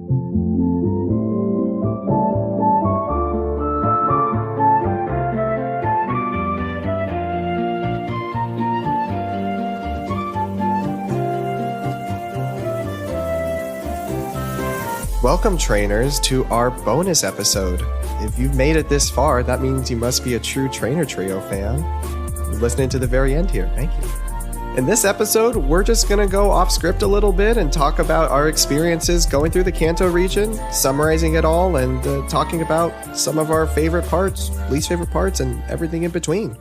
Welcome, trainers, to our bonus episode. If you've made it this far, that means you must be a true Trainer Trio fan. You're listening to the very end here. Thank you. In this episode, we're just going to go off script a little bit and talk about our experiences going through the Kanto region, summarizing it all, and talking about some of our favorite parts, least favorite parts, and everything in between.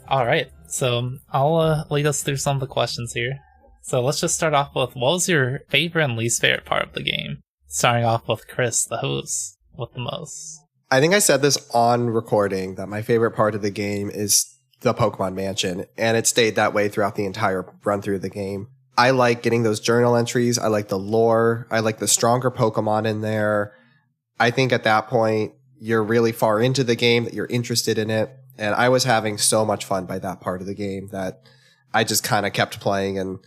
All right, so I'll lead us through some of the questions here. So let's just start off with, what was your favorite and least favorite part of the game? Starting off with Chris, the host, with the most. I think I said this on recording that my favorite part of the game is the Pokemon Mansion, and it stayed that way throughout the entire run through the game. I like getting those journal entries. I like the lore. I like the stronger Pokemon in there. I think at that point, you're really far into the game, that you're interested in it. And I was having so much fun by that part of the game that I just kind of kept playing and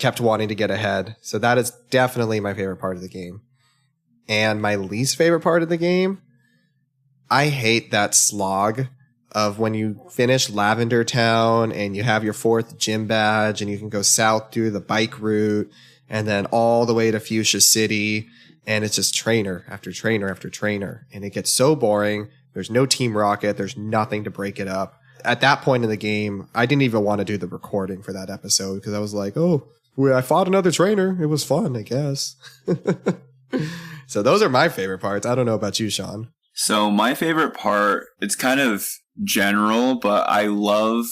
kept wanting to get ahead. So that is definitely my favorite part of the game. And my least favorite part of the game, I hate that slog of when you finish Lavender Town and you have your 4th gym badge and you can go south through the bike route and then all the way to Fuchsia City, and it's just trainer after trainer after trainer, and it gets so boring. There's no Team Rocket. There's nothing to break it up. At that point in the game, I didn't even want to do the recording for that episode because I was like, oh, I fought another trainer. It was fun, I guess. So those are my favorite parts. I don't know about you, Sean. So my favorite part, it's kind of general, but I love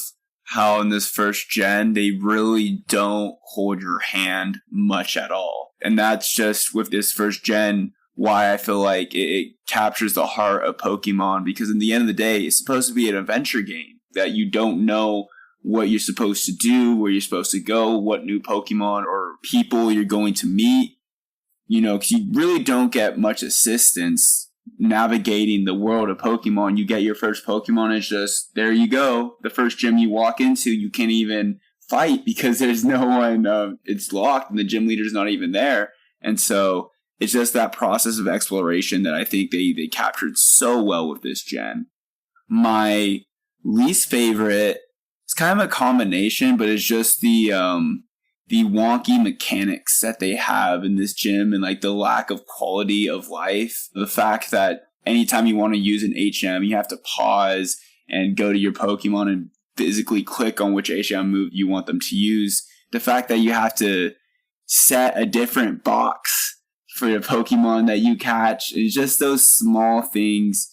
how in this first gen, they really don't hold your hand much at all. And that's just with this first gen, why I feel like it captures the heart of Pokemon, because in the end of the day, it's supposed to be an adventure game that you don't know what you're supposed to do, where you're supposed to go, what new Pokemon or people you're going to meet, you know, because you really don't get much assistance navigating the world of Pokemon. You get your first Pokemon, it's just, there you go. The first gym you walk into, you can't even fight because there's no one, it's locked and the gym leader's not even there. And so it's just that process of exploration that I think they captured so well with this gen. My least favorite, it's kind of a combination, but it's just the wonky mechanics that they have in this gym and like the lack of quality of life. The fact that anytime you want to use an HM, you have to pause and go to your Pokemon and physically click on which HM move you want them to use. The fact that you have to set a different box for the Pokemon that you catch. It's just those small things.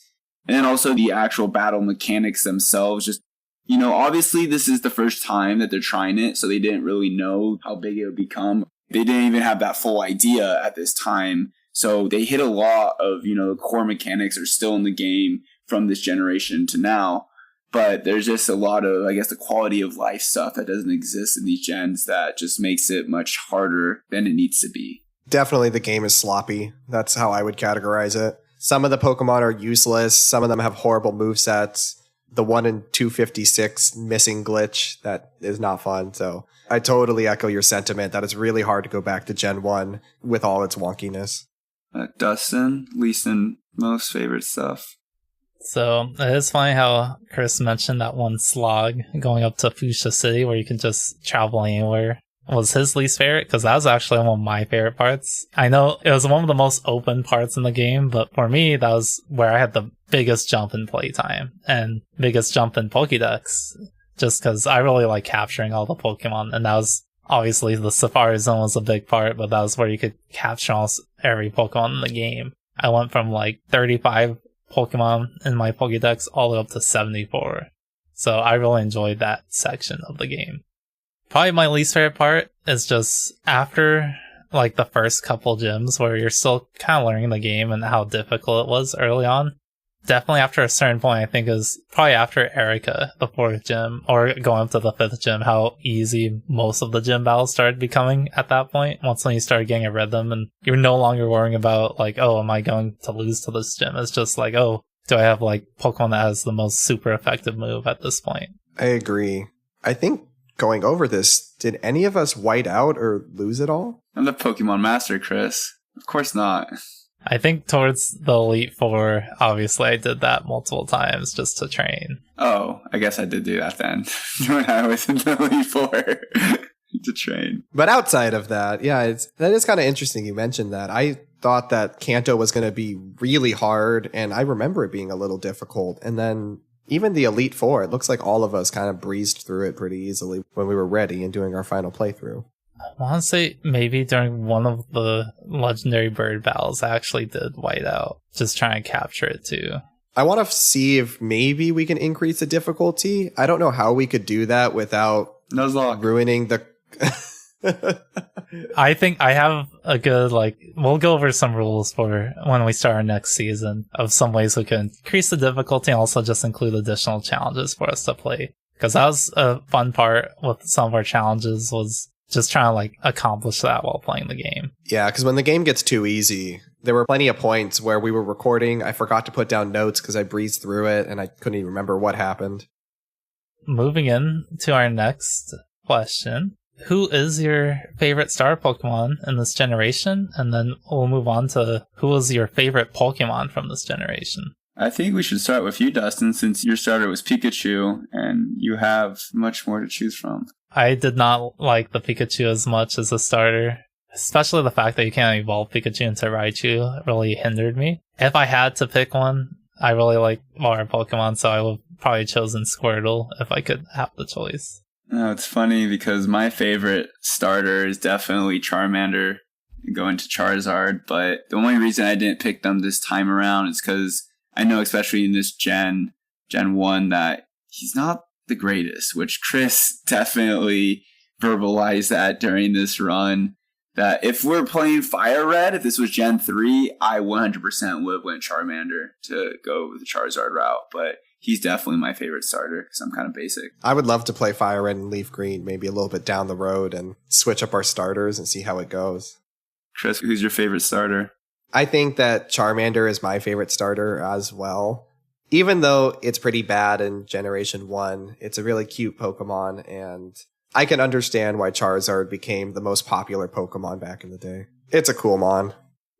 And then also the actual battle mechanics themselves, just, you know, obviously this is the first time that they're trying it, so they didn't really know how big it would become. They didn't even have that full idea at this time. So they hit a lot of, you know, the core mechanics are still in the game from this generation to now. But there's just a lot of, I guess, the quality of life stuff that doesn't exist in these gens that just makes it much harder than it needs to be. Definitely the game is sloppy. That's how I would categorize it. Some of the Pokemon are useless. Some of them have horrible movesets. The 1 in 256 missing glitch, that is not fun. So I totally echo your sentiment that it's really hard to go back to Gen 1 with all its wonkiness. Dustin, least and most favorite stuff. So it is funny how Chris mentioned that one slog going up to Fuchsia City where you can just travel anywhere was his least favorite, because that was actually one of my favorite parts. I know it was one of the most open parts in the game, but for me, that was where I had the biggest jump in playtime and biggest jump in Pokédex, just because I really like capturing all the Pokemon, and that was obviously the Safari Zone was a big part, but that was where you could capture almost every Pokemon in the game. I went from like 35 Pokemon in my Pokédex all the way up to 74. So I really enjoyed that section of the game. Probably my least favorite part is just after like the first couple gyms where you're still kind of learning the game and how difficult it was early on. Definitely after a certain point, I think is probably after Erica, the 4th gym, or going up to the 5th gym, how easy most of the gym battles started becoming at that point. Once when you started getting a rhythm and you're no longer worrying about like, oh, am I going to lose to this gym? It's just like, oh, do I have like Pokemon that has the most super effective move at this point? I agree. I think going over this, did any of us white out or lose it all? I'm the Pokemon Master, Chris. Of course not. I think towards the Elite Four, obviously I did that multiple times just to train. Oh, I guess I did do that then. When I was in the Elite Four to train. But outside of that, yeah, that is kind of interesting you mentioned that. I thought that Kanto was going to be really hard, and I remember it being a little difficult. And then even the Elite Four, it looks like all of us kind of breezed through it pretty easily when we were ready and doing our final playthrough. I want to say maybe during one of the legendary bird battles, I actually did whiteout, just trying to capture it too. I want to see if maybe we can increase the difficulty. I don't know how we could do that without ruining the... I think I have a good, we'll go over some rules for when we start our next season of some ways we can increase the difficulty and also just include additional challenges for us to play. Because that was a fun part with some of our challenges, was just trying to accomplish that while playing the game. Yeah, because when the game gets too easy, there were plenty of points where we were recording. I forgot to put down notes because I breezed through it and I couldn't even remember what happened. Moving in to our next question. Who is your favorite star Pokemon in this generation? And then we'll move on to who is your favorite Pokemon from this generation? I think we should start with you, Dustin, since your starter was Pikachu and you have much more to choose from. I did not like the Pikachu as much as a starter, especially the fact that you can't evolve Pikachu into Raichu really hindered me. If I had to pick one, I really like water Pokemon, so I would probably chosen Squirtle if I could have the choice. Oh, it's funny because my favorite starter is definitely Charmander, going to Charizard, but the only reason I didn't pick them this time around is because I know, especially in this Gen 1, that he's not the greatest, which Chris definitely verbalized that during this run, that if we're playing Fire Red, if this was Gen 3, I 100% would have went Charmander to go with the Charizard route, but he's definitely my favorite starter because I'm kind of basic. I would love to play Fire Red and Leaf Green maybe a little bit down the road and switch up our starters and see how it goes. Chris, who's your favorite starter? I think that Charmander is my favorite starter as well. Even though it's pretty bad in Generation 1, it's a really cute Pokemon, and I can understand why Charizard became the most popular Pokemon back in the day. It's a cool mon.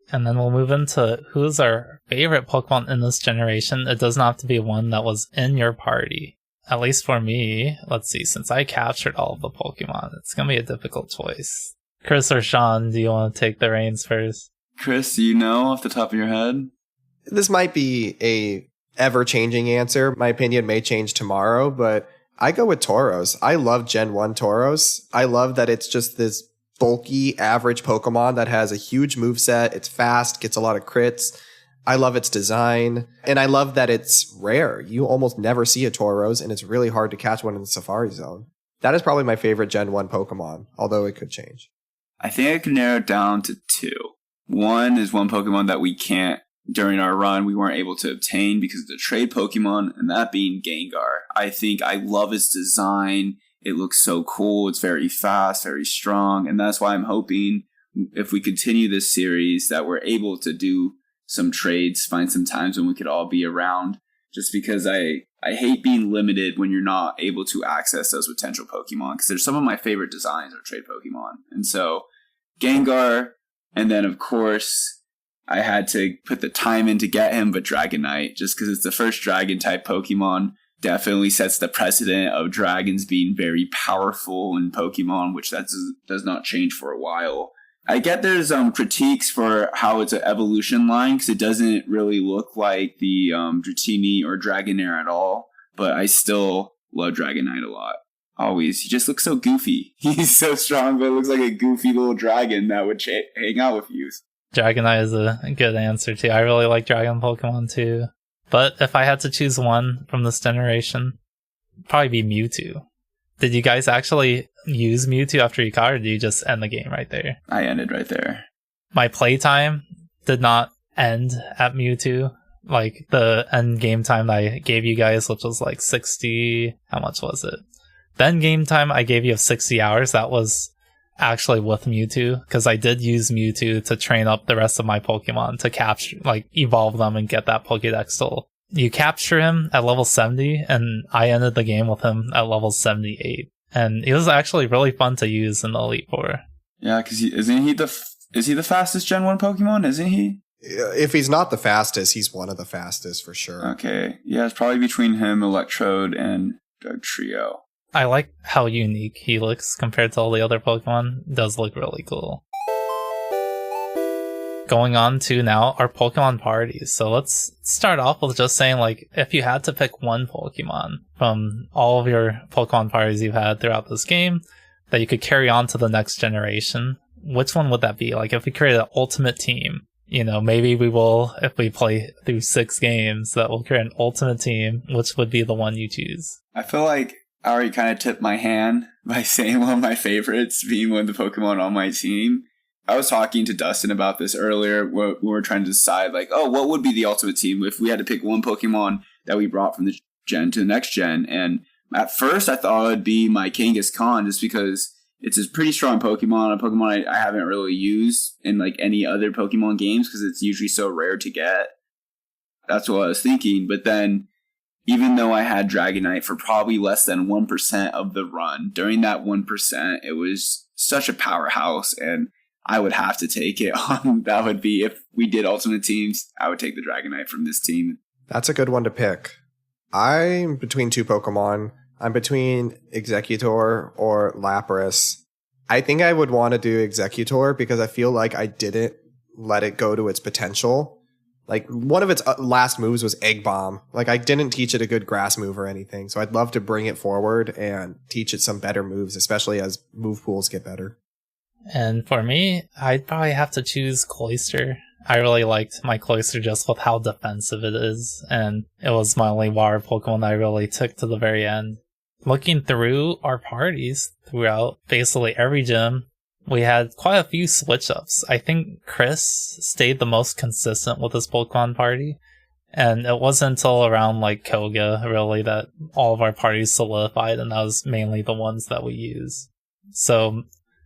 And then we'll move into who's our favorite Pokemon in this generation. It doesn't have to be one that was in your party. At least for me, let's see, since I captured all of the Pokemon, it's going to be a difficult choice. Chris or Sean, do you want to take the reins first? Chris, do you know off the top of your head? This might be a ever-changing answer. My opinion may change tomorrow, but I go with Tauros. I love Gen 1 Tauros. I love that it's just this bulky, average Pokemon that has a huge moveset. It's fast, gets a lot of crits. I love its design, and I love that it's rare. You almost never see a Tauros, and it's really hard to catch one in the Safari Zone. That is probably my favorite Gen 1 Pokemon, although it could change. I think I can narrow it down to two. One is one Pokemon that during our run, we weren't able to obtain because of the trade Pokemon, and that being Gengar. I think I love its design. It looks so cool. It's very fast, very strong, and that's why I'm hoping if we continue this series that we're able to do some trades, find some times when we could all be around, just because I hate being limited when you're not able to access those potential Pokemon, because there's some of my favorite designs are trade Pokemon. And so Gengar, and then of course I had to put the time in to get him, but Dragonite, just because it's the first Dragon-type Pokemon, definitely sets the precedent of dragons being very powerful in Pokemon, which that does not change for a while. I get there's critiques for how it's an evolution line, because it doesn't really look like the Dratini or Dragonair at all, but I still love Dragonite a lot. Always. He just looks so goofy. He's so strong, but it looks like a goofy little dragon that would hang out with you. Dragonite is a good answer too. I really like Dragon Pokemon too. But if I had to choose one from this generation, it'd probably be Mewtwo. Did you guys actually use Mewtwo after you caught, or did you just end the game right there? I ended right there. My playtime did not end at Mewtwo. Like the end game time that I gave you guys, which was like 60... How much was it? The end game time I gave you of 60 hours, that was actually with Mewtwo, because I did use Mewtwo to train up the rest of my Pokemon to capture, evolve them and get that Pokédex still. You capture him at level 70, and I ended the game with him at level 78. And it was actually really fun to use in the Elite Four. Yeah, because isn't he Is he the fastest Gen 1 Pokemon? Isn't he? If he's not the fastest, he's one of the fastest for sure. Okay. Yeah, it's probably between him, Electrode, and Trio. I like how unique he looks compared to all the other Pokemon. It does look really cool. Going on to now our Pokemon parties. So let's start off with just saying, like, if you had to pick one Pokemon from all of your Pokemon parties you've had throughout this game that you could carry on to the next generation, which one would that be? Like, if we create an ultimate team, you know, maybe we will, if we play through 6 games, that we'll create an ultimate team, which would be the one you choose? I feel like I already kind of tipped my hand by saying one of my favorites being one of the Pokemon on my team. I was talking to Dustin about this earlier when we were trying to decide, like, oh, what would be the ultimate team if we had to pick one Pokemon that we brought from the gen to the next gen? And at first I thought it would be my Kangaskhan, just because it's a pretty strong Pokemon, a Pokemon I haven't really used in like any other Pokemon games because it's usually so rare to get. That's what I was thinking. But then, even though I had Dragonite for probably less than 1% of the run, during that 1%, it was such a powerhouse, and I would have to take it on. That would be, if we did Ultimate Teams, I would take the Dragonite from this team. That's a good one to pick. I'm between 2 Pokemon. I'm between Executor or Lapras. I think I would want to do Executor because I feel like I didn't let it go to its potential. Like, one of its last moves was Egg Bomb. Like, I didn't teach it a good grass move or anything, so I'd love to bring it forward and teach it some better moves, especially as move pools get better. And for me, I'd probably have to choose Cloyster. I really liked my Cloyster just with how defensive it is, and it was my only water Pokemon that I really took to the very end. Looking through our parties throughout basically every gym, we had quite a few switch-ups. I think Chris stayed the most consistent with his Pokemon party, and it wasn't until around like Koga, really, that all of our parties solidified, and that was mainly the ones that we use. So,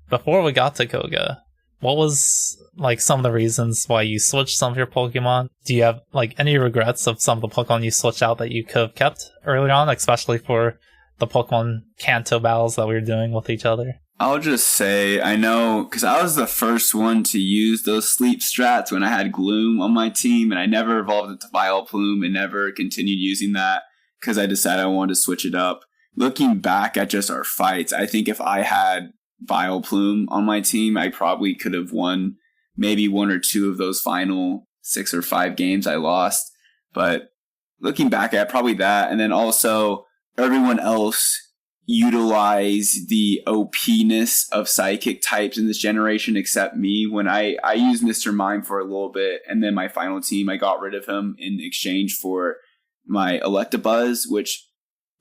before we got to Koga, what was like some of the reasons why you switched some of your Pokemon? Do you have like any regrets of some of the Pokemon you switched out that you could have kept early on, especially for the Pokemon Kanto battles that we were doing with each other? I'll just say, I know, because I was the first one to use those sleep strats when I had Gloom on my team, and I never evolved it to Vileplume and never continued using that because I decided I wanted to switch it up. Looking back at just our fights, I think if I had Vileplume on my team, I probably could have won maybe 1 or 2 of those final 6 or 5 games I lost. But looking back at probably that, and then also everyone else utilize the OP-ness of psychic types in this generation except me. When I used Mr. Mime for a little bit, and then my final team, I got rid of him in exchange for my Electabuzz, which,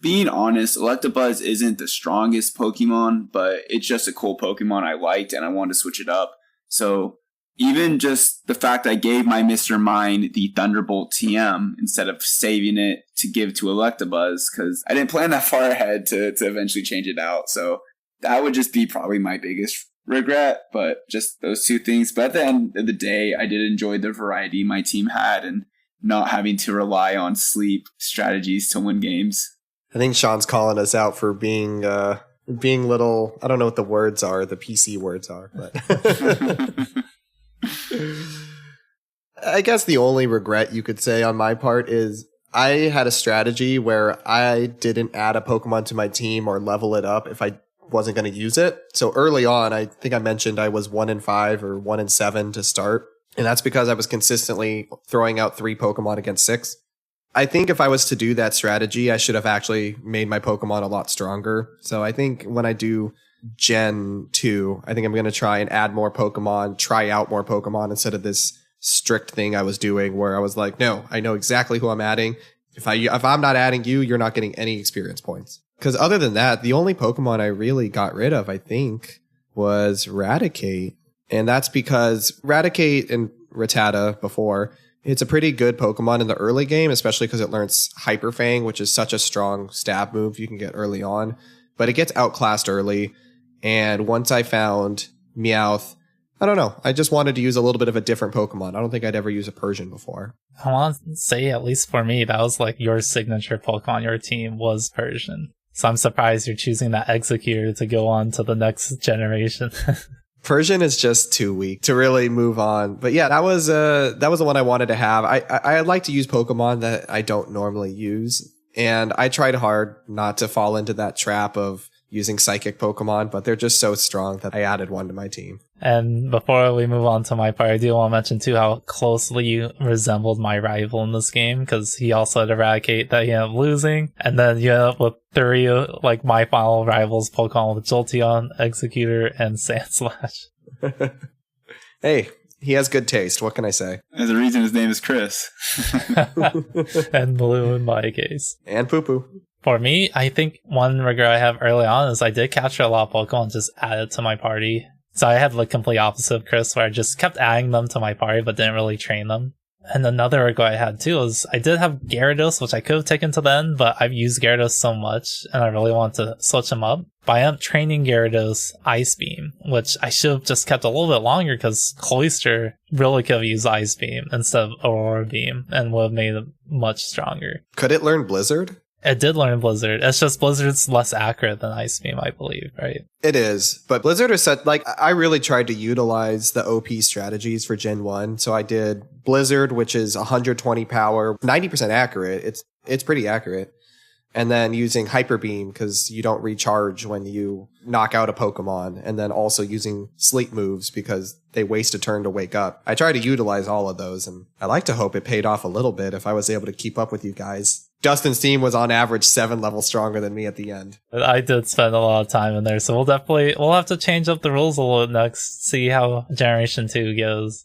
being honest, Electabuzz isn't the strongest Pokemon, but it's just a cool Pokemon I liked, and I wanted to switch it up. So even just the fact I gave my Mr. Mime the Thunderbolt TM instead of saving it to give to Electabuzz, because I didn't plan that far ahead to eventually change it out. So that would just be probably my biggest regret, but just those 2 things. But at the end of the day, I did enjoy the variety my team had and not having to rely on sleep strategies to win games. I think Sean's calling us out for being little, I don't know what the words are, the PC words are, but I guess the only regret you could say on my part is I had a strategy where I didn't add a Pokemon to my team or level it up if I wasn't going to use it. So early on, I think I mentioned I was 1-5 or 1-7 to start. And that's because I was consistently throwing out 3 Pokemon against 6. I think if I was to do that strategy, I should have actually made my Pokemon a lot stronger. So I think when I do Gen 2, I think I'm going to try and add more Pokemon, try out more Pokemon instead of this strict thing I was doing where I was like, no, I know exactly who I'm adding. If I'm not adding you, you're not getting any experience points. Because other than that, the only Pokemon I really got rid of, I think, was Raticate. And that's because Raticate and Rattata before, it's a pretty good Pokemon in the early game, especially because it learns Hyper Fang, which is such a strong stab move you can get early on. But it gets outclassed early. And once I found Meowth, I don't know. I just wanted to use a little bit of a different Pokemon. I don't think I'd ever use a Persian before. I want to say, at least for me, that was like your signature Pokemon, your team was Persian. So I'm surprised you're choosing that Executor to go on to the next generation. Persian is just too weak to really move on. But yeah, that was the one I wanted to have. I like to use Pokemon that I don't normally use. And I tried hard not to fall into that trap of using psychic Pokemon, but they're just so strong that I added one to my team. And before we move on to my part, I do want to mention too how closely you resembled my rival in this game, because he also had Eradicate that he ended up losing, and then you end up with 3 like my final rivals Pokemon with Jolteon, Executor, and Sandslash. Hey, he has good taste. What can I say? There's a reason his name is Chris. And Blue in my case. And Poo Poo. For me, I think one regret I have early on is I did capture a lot of Pokemon and just added to my party. So I had the complete opposite of Chris, where I just kept adding them to my party but didn't really train them. And another regret I had too was I did have Gyarados, which I could have taken to the end, but I've used Gyarados so much and I really want to switch him up. But I am training Gyarados Ice Beam, which I should have just kept a little bit longer because Cloyster really could have used Ice Beam instead of Aurora Beam and would have made it much stronger. Could it learn Blizzard? It did learn Blizzard. It's just Blizzard's less accurate than Ice Beam, I believe, right? It is, but Blizzard is set, like, I really tried to utilize the OP strategies for Gen 1. So I did Blizzard, which is 120 power, 90% accurate. It's pretty accurate. And then using Hyper Beam because you don't recharge when you knock out a Pokemon. And then also using sleep moves because they waste a turn to wake up. I try to utilize all of those, and I like to hope it paid off a little bit if I was able to keep up with you guys. Dustin's team was on average 7 levels stronger than me at the end. I did spend a lot of time in there, so we'll have to change up the rules a little next, see how Generation 2 goes.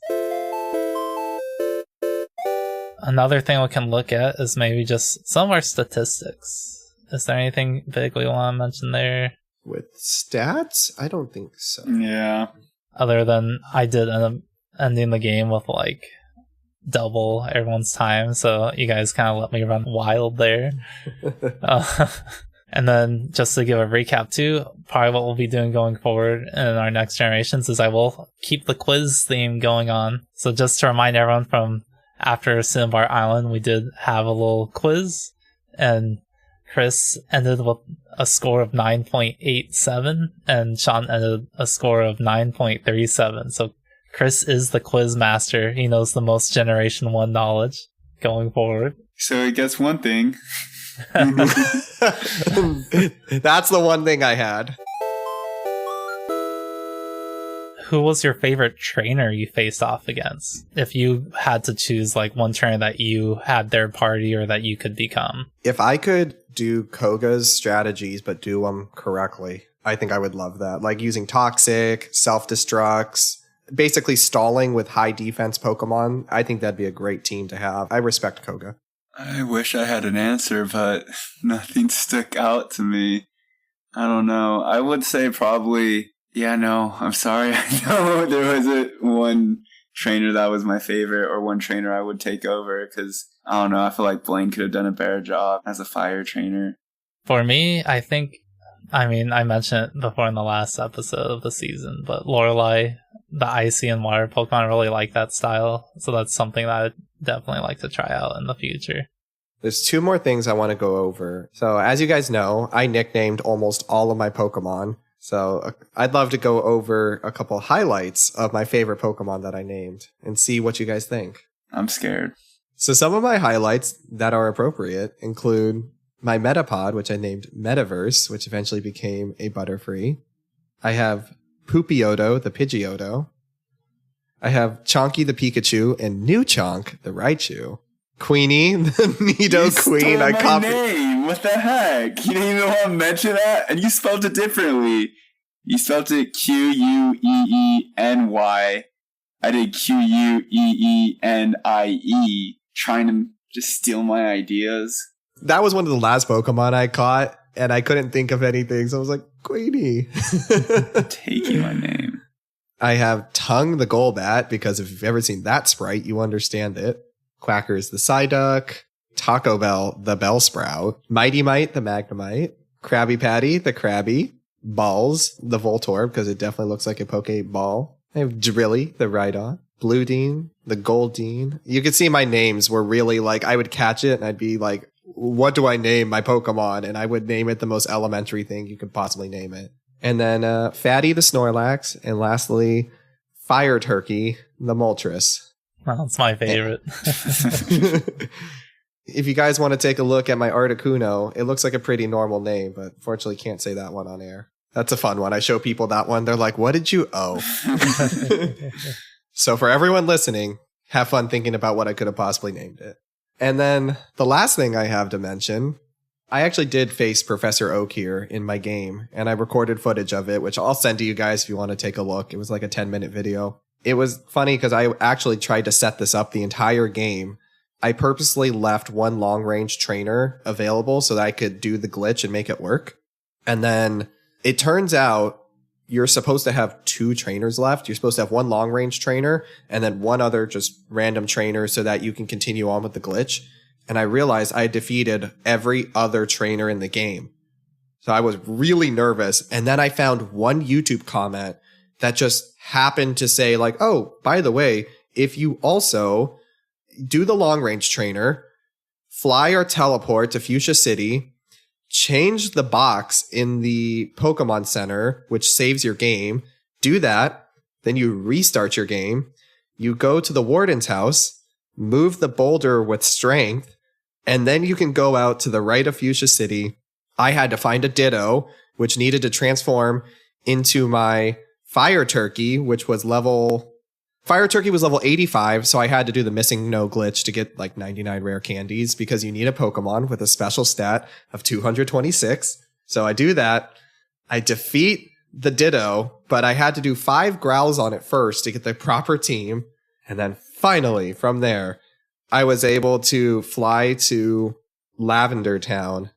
Another thing we can look at is maybe just some of our statistics. Is there anything big we want to mention there? With stats? I don't think so. Yeah. Other than I did end up ending the game with like double everyone's time, so you guys kind of let me run wild there. And then just to give a recap too, probably what we'll be doing going forward in our next generations is I will keep the quiz theme going on. So just to remind everyone, from after Cinnabar Island, we did have a little quiz, and Chris ended with a score of 9.87 and Sean ended a score of 9.37. So Chris is the quiz master. He knows the most Generation 1 knowledge going forward. So he gets one thing. That's the one thing I had. Who was your favorite trainer you faced off against? If you had to choose like one trainer that you had their party or that you could become. If I could do Koga's strategies but do them correctly, I think I would love that. Like using Toxic, Self-Destructs, basically stalling with high defense Pokemon. I think that'd be a great team to have. I respect Koga. I wish I had an answer, but nothing stuck out to me. I don't know. I would say probably... Yeah, no, I'm sorry. I know there wasn't one trainer that was my favorite or one trainer I would take over because, I don't know, I feel like Blaine could have done a better job as a fire trainer. For me, I mentioned it before in the last episode of the season, but Lorelei, the icy and water Pokemon, I really like that style. So that's something that I'd definitely like to try out in the future. There's 2 more things I want to go over. So as you guys know, I nicknamed almost all of my Pokemon. So I'd love to go over a couple highlights of my favorite Pokemon that I named and see what you guys think. I'm scared. So some of my highlights that are appropriate include my Metapod, which I named Metaverse, which eventually became a Butterfree. I have Poopiodo, the Pidgeotto. I have Chonky, the Pikachu, and New Chonk, the Raichu. Queenie, the Nido Queen. I copied my name. What the heck? You didn't even want to mention that? And you spelled it differently. You spelled it Queeny. I did Queenie, trying to just steal my ideas. That was one of the last Pokemon I caught, and I couldn't think of anything, so I was like, Queenie. Taking my name. I have Tongue, the Golbat, because if you've ever seen that sprite, you understand it. Quackers, the Psyduck. Taco Bell, the Bellsprout. Mighty Mite, the Magnemite. Krabby Patty, the Krabby. Balls, the Voltorb, because it definitely looks like a Pokeball. I have Drilly, the Rhydon. Blue Dean, the Goldeen. You could see my names were really like, I would catch it and I'd be like, what do I name my Pokemon? And I would name it the most elementary thing you could possibly name it. And then Fatty the Snorlax. And lastly, Fire Turkey the Moltres. Well, that's my favorite. If you guys want to take a look at my Articuno, it looks like a pretty normal name, but unfortunately can't say that one on air. That's a fun one. I show people that one. They're like, what did you owe? So for everyone listening, have fun thinking about what I could have possibly named it. And then the last thing I have to mention, I actually did face Professor Oak here in my game, and I recorded footage of it, which I'll send to you guys if you want to take a look. It was like a 10-minute video. It was funny because I actually tried to set this up the entire game. I purposely left one long-range trainer available so that I could do the glitch and make it work. And then it turns out you're supposed to have 2 trainers left. You're supposed to have one long-range trainer and then one other just random trainer so that you can continue on with the glitch. And I realized I defeated every other trainer in the game. So I was really nervous. And then I found one YouTube comment that just happened to say like, oh, by the way, if you also do the long-range trainer, fly or teleport to Fuchsia City, change the box in the Pokemon Center, which saves your game. Do that. Then you restart your game. You go to the Warden's house, move the boulder with strength, and then you can go out to the right of Fuchsia City. I had to find a Ditto, which needed to transform into my Fire Turkey, which was level 85, so I had to do the missing no glitch to get like 99 rare candies because you need a Pokemon with a special stat of 226. So I do that. I defeat the Ditto, but I had to do 5 growls on it first to get the proper team. And then finally, from there, I was able to fly to Lavender Town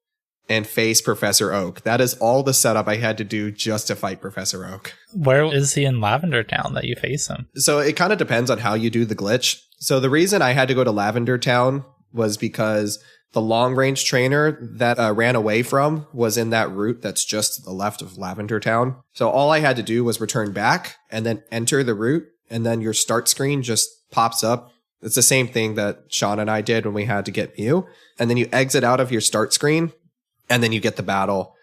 and face Professor Oak. That is all the setup I had to do just to fight Professor Oak. Where is he in Lavender Town that you face him? So it kind of depends on how you do the glitch. So the reason I had to go to Lavender Town was because the long-range trainer that ran away from was in that route that's just to the left of Lavender Town. So all I had to do was return back and then enter the route, and then your start screen just pops up. It's the same thing that Sean and I did when we had to get Mew. And then you exit out of your start screen, and then you get the battle.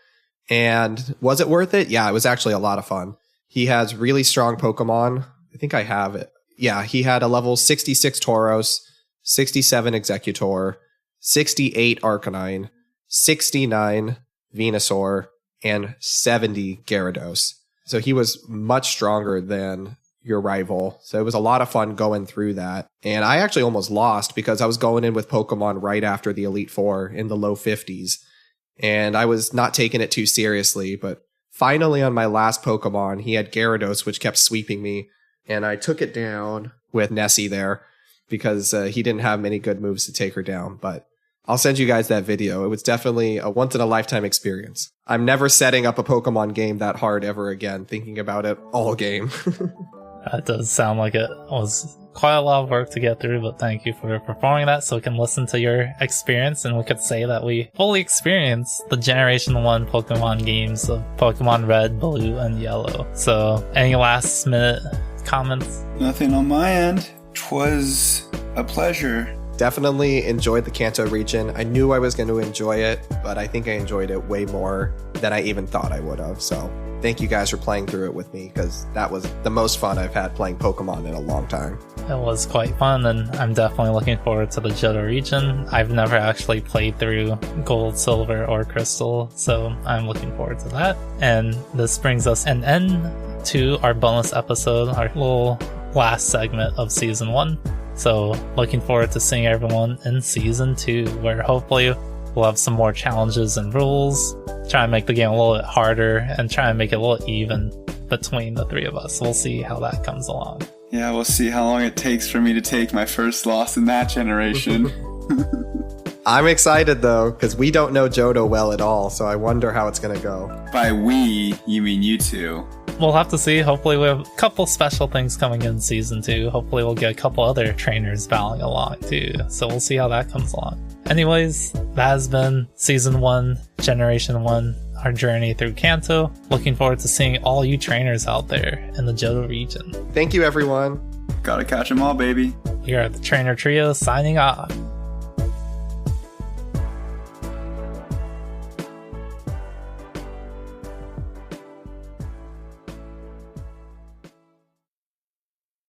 And was it worth it? Yeah, it was actually a lot of fun. He has really strong Pokemon. I think I have it. Yeah, he had a level 66 Tauros, 67 Executor, 68 Arcanine, 69 Venusaur, and 70 Gyarados. So he was much stronger than your rival. So it was a lot of fun going through that. And I actually almost lost because I was going in with Pokemon right after the Elite Four in the low 50s. And I was not taking it too seriously, but finally on my last Pokemon, he had Gyarados, which kept sweeping me. And I took it down with Nessie there because he didn't have many good moves to take her down. But I'll send you guys that video. It was definitely a once-in-a-lifetime experience. I'm never setting up a Pokemon game that hard ever again, thinking about it all game. That does sound like it was quite a lot of work to get through, but thank you for performing that so we can listen to your experience, and we could say that we fully experienced the Generation 1 Pokemon games of Pokemon Red, Blue, and Yellow. So, any last minute comments? Nothing on my end. 'Twas a pleasure. Definitely enjoyed the Kanto region. I knew I was going to enjoy it, but I think I enjoyed it way more than I even thought I would have. So thank you guys for playing through it with me, because that was the most fun I've had playing Pokemon in a long time. It was quite fun, and I'm definitely looking forward to the Johto region. I've never actually played through Gold, Silver, or Crystal, so I'm looking forward to that. And this brings us an end to our bonus episode, our little last segment of Season 1. So looking forward to seeing everyone in Season 2, where hopefully we'll have some more challenges and rules, try and make the game a little bit harder, and try and make it a little even between the three of us. We'll see how that comes along. Yeah, we'll see how long it takes for me to take my first loss in that generation. I'm excited, though, because we don't know Johto well at all, so I wonder how it's going to go. By we, you mean you two. We'll have to see. Hopefully we have a couple special things coming in Season 2. Hopefully we'll get a couple other trainers battling along, too. So we'll see how that comes along. Anyways, that has been Season 1, Generation 1, our journey through Kanto. Looking forward to seeing all you trainers out there in the Johto region. Thank you, everyone. Gotta catch 'em all, baby. Here at the Trainer Trio, signing off.